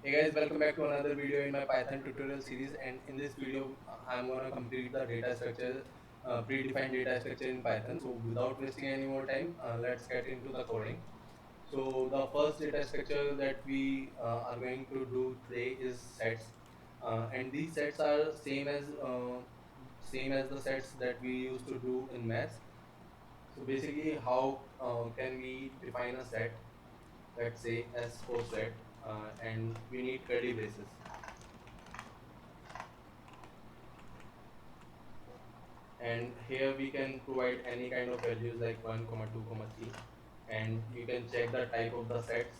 Hey guys, welcome back to another video in my Python tutorial series, and in this video I'm gonna complete the data structure, predefined data structure in Python. So without wasting any more time, let's get into the coding. So the first data structure that we are going to do today is sets, and these sets are same as the sets that we used to do in maths. So basically, how can we define a set? Let's say S4 set, and we need curly braces. And here we can provide any kind of values like 1 comma 2 comma 3, and you can check the type of the sets,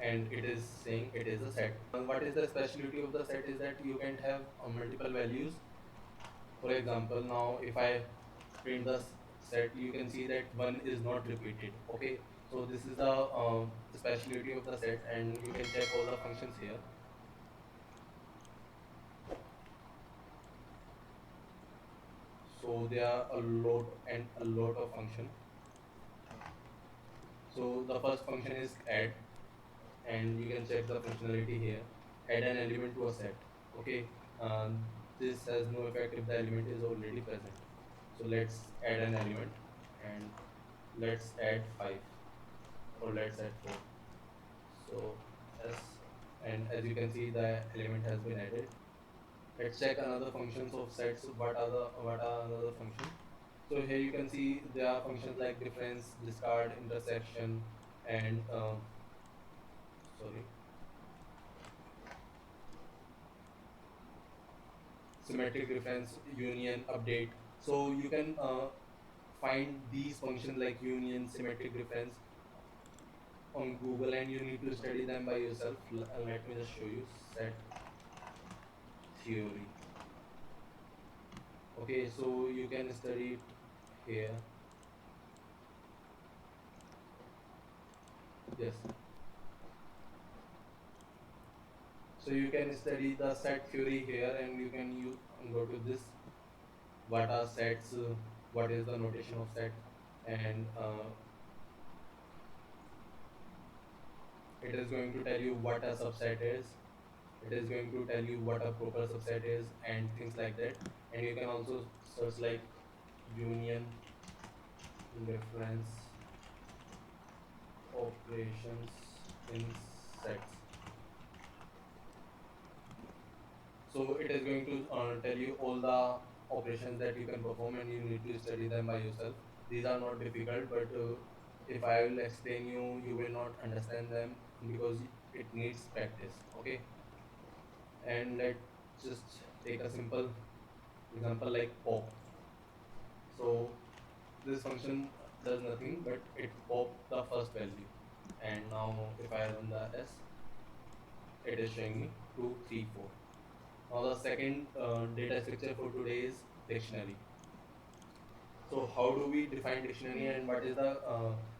and it is saying it is a set. What is the specialty of the set is that you can have multiple values. For example, now if I print the set, you can see that 1 is not repeated. Okay, so this is the specialty of the set, and you can check all the functions here. So there are a lot of function. So the first function is add, and you can check the functionality here. Add an element to a set. Okay, um, this has no effect if the element is already present. So let's add an element, and let's add 5, or let's add 4. So as and as you can see, the element has been added. Let's check another functions of sets. What are another functions? So here you can see there are functions like difference, discard, intersection, and sorry, symmetric reference, union, update. So you can find these functions like union, symmetric reference on Google, and you need to study them by yourself. Let me just show you set theory. Okay, so you can study it here. Yes. So you can study the set theory here, and you can go to this. What are sets? What is the notation of set? And it is going to tell you what a subset is. It is going to tell you what a proper subset is and things like that. And you can also search like union, reference, operations in sets. So it is going to tell you all the operations that you can perform, and you need to study them by yourself. These are not difficult, but if I will explain you, you will not understand them because it needs practice. Okay, and let's just take a simple example like pop. So this function does nothing, but it popped the first value, and now if I run the s, it is showing me 2 3 4. Now the second data structure for today is dictionary. So how do we define dictionary, and what is the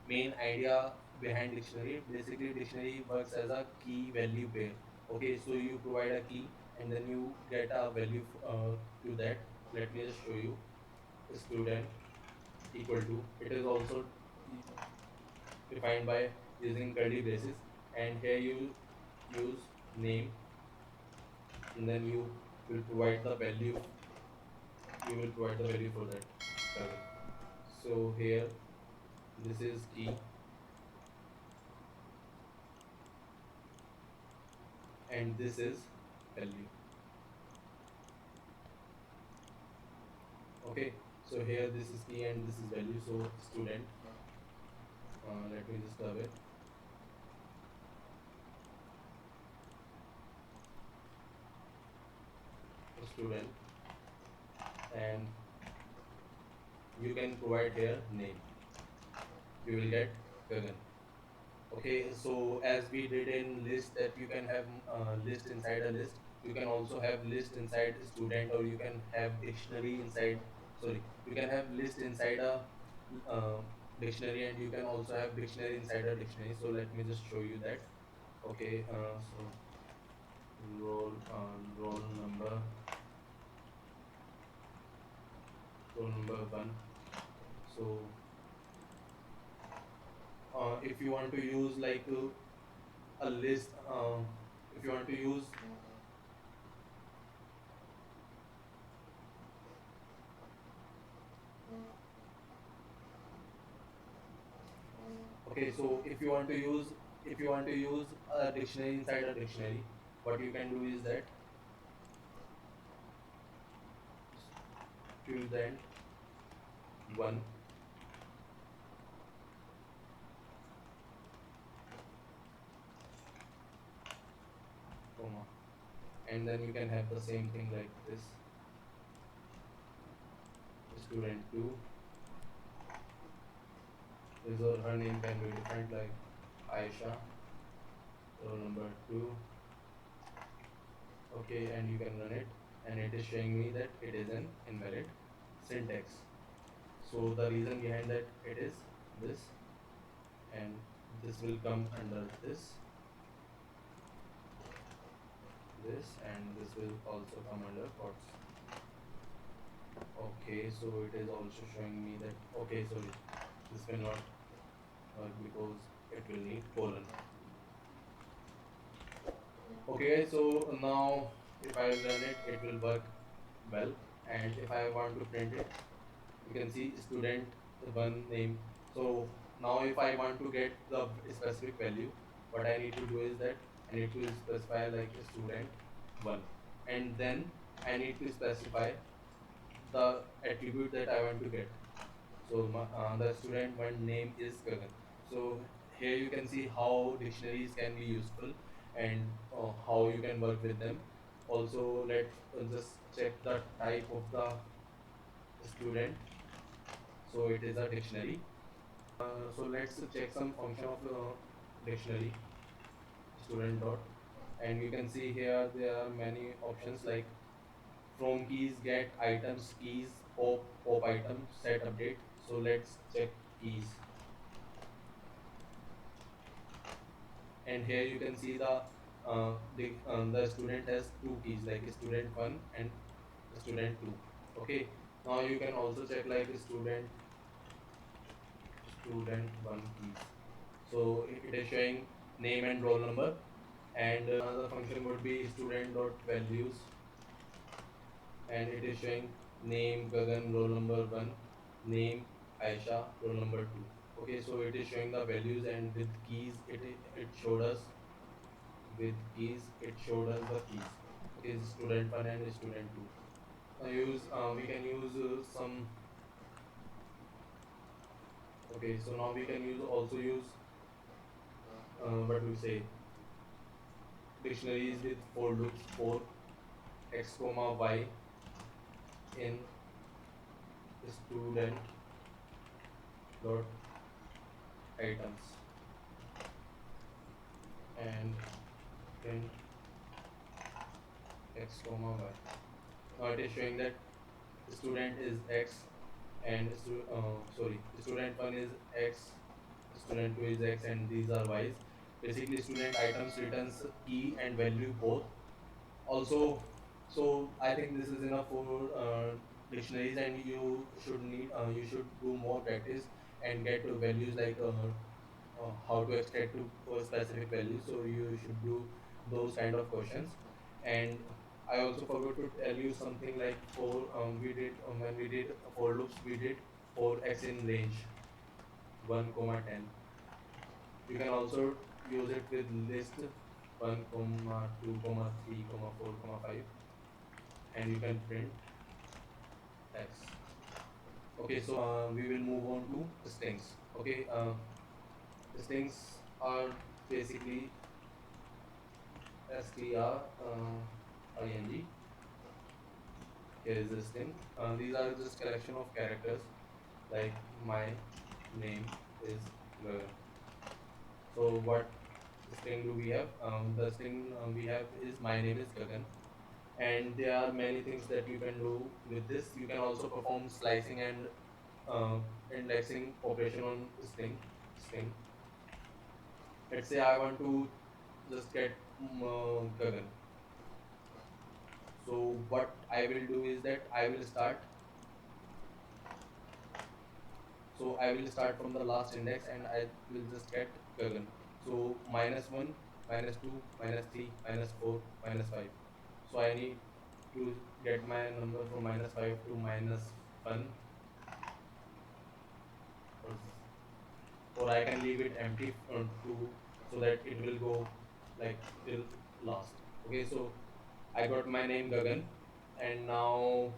main idea behind dictionary? Basically, dictionary works as a key value pair. Okay, so you provide a key, and then you get a value to that. Let me just show you. Student equal to, it is also defined by using curly braces, and here you use name, and then you will provide the value for that. Okay. So here this is key, and this is value. Okay, so here this is key and this is value. So student, let me just cover it. Student, and you can provide here name, you will get Gagan. Okay, so as we did in list, that you can have list inside a list, you can also have list inside student, or you can have dictionary inside, sorry, you can have list inside a uh, dictionary, and you can also have dictionary inside a dictionary. So let me just show you that. Okay, so roll number, roll number 1. So if you want to use like a list. If you want to use, okay, so if you want to use a dictionary inside a dictionary, what you can do is that student one comma, and then you can have the same thing like this. Student two, his or her name can be different like Aisha, roll number two. Okay, and you can run it, and it is showing me that it is an invalid syntax. So the reason behind that it is this, and this will come under this, and this will also come under quotes. Okay, so it is also showing me that, okay, sorry, this will not work because it will need colon. Okay, so now if I run it, it will work well. And if I want to print it, you can see student one name. So now if I want to get the specific value, what I need to do is that I need to specify like student one, and then I need to specify the attribute that I want to get. So the student one name is Gagan. So here you can see how dictionaries can be useful, and how you can work with them. Also, let's just check the type of the student. So it is a dictionary. So let's check some function of dictionary student dot, and you can see here there are many options like from keys, get items, keys, pop item, set update. So let's check keys, and here you can see the student has two keys like student one and student two. Okay, now you can also check like student one keys. So it is showing name and roll number, and another function would be student dot values, and it is showing name Gagan, roll number one, name Aisha, roll number two. Okay, so it is showing the values, and with keys it showed us, with keys it showed us the keys. Okay, student one and student two. We can use some. Okay, so now we can use what we say, dictionaries with for loops for x comma y in student dot items, and print x comma y. Now it is showing that student is x, and student one is x, student two is x, and these are y's. Basically, student items returns key and value both. Also, so I think this is enough for dictionaries, and you should do more practice and get to values like how to extract to for specific values. So you should do those kind of questions. And I also forgot to tell you something like for we did when we did for loops, we did for x in range 1 comma 10. You can also use it with list 1 comma 2 comma 3 comma 4 comma 5, and you can print x. Okay, so we will move on to strings. Okay, strings are basically string. Here is the string. These are just collection of characters like my name is Gagan. So what string do we have? The string we have is my name is Gagan, and there are many things that you can do with this. You can also perform slicing and uh, indexing operation on string. Let's say I want to just get Gagan. So what I will do is that I will start from the last index, and I will just get Gagan. So minus one -2, -3, -4, -5. So I need to get my number from -5 to -1, or I can leave it empty to so that it will go like till last. Okay, so I got my name Gagan, and now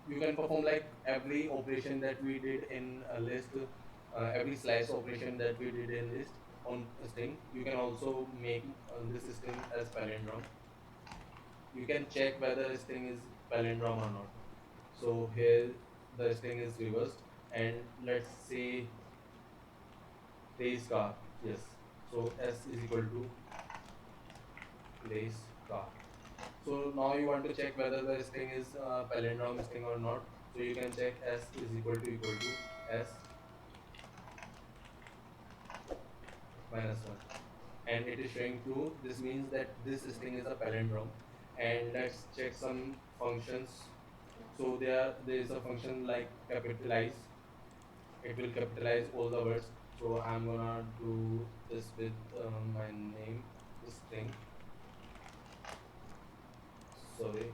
you can perform like every operation that we did in a list, every slice operation that we did in list on a string. You can also make this string as palindrome. You can check whether a string is palindrome or not. So here the string is reversed, and let's say race car. Yes. So S is equal to race car. So now you want to check whether the string is palindrome string or not. So you can check S is equal to S minus 1. And it is showing true. This means that this string is a palindrome. And let's check some functions. So there is a function like capitalize. It will capitalize all the words. So I'm gonna do this with my name string. Sorry,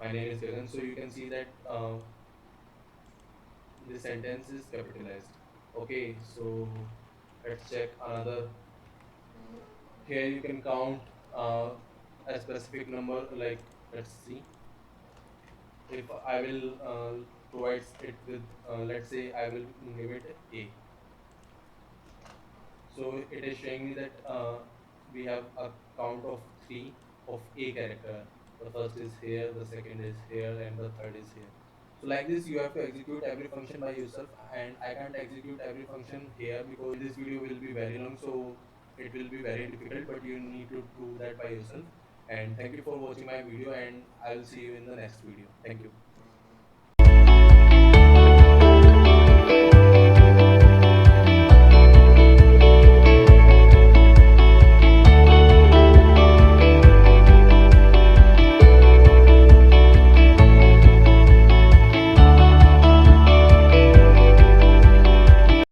my name is Gagan. So you can see that the sentence is capitalized. Okay, so let's check another. Here you can count a specific number. Like let's see, if I will provide it with, let's say I will give it A. So it is showing me that we have a count of three of A character. The first is here, the second is here, and the third is here. So like this, you have to execute every function by yourself, and I can't execute every function here because this video will be very long, so it will be very difficult, but you need to do that by yourself. And thank you for watching my video, and I will see you in the next video. Thank you.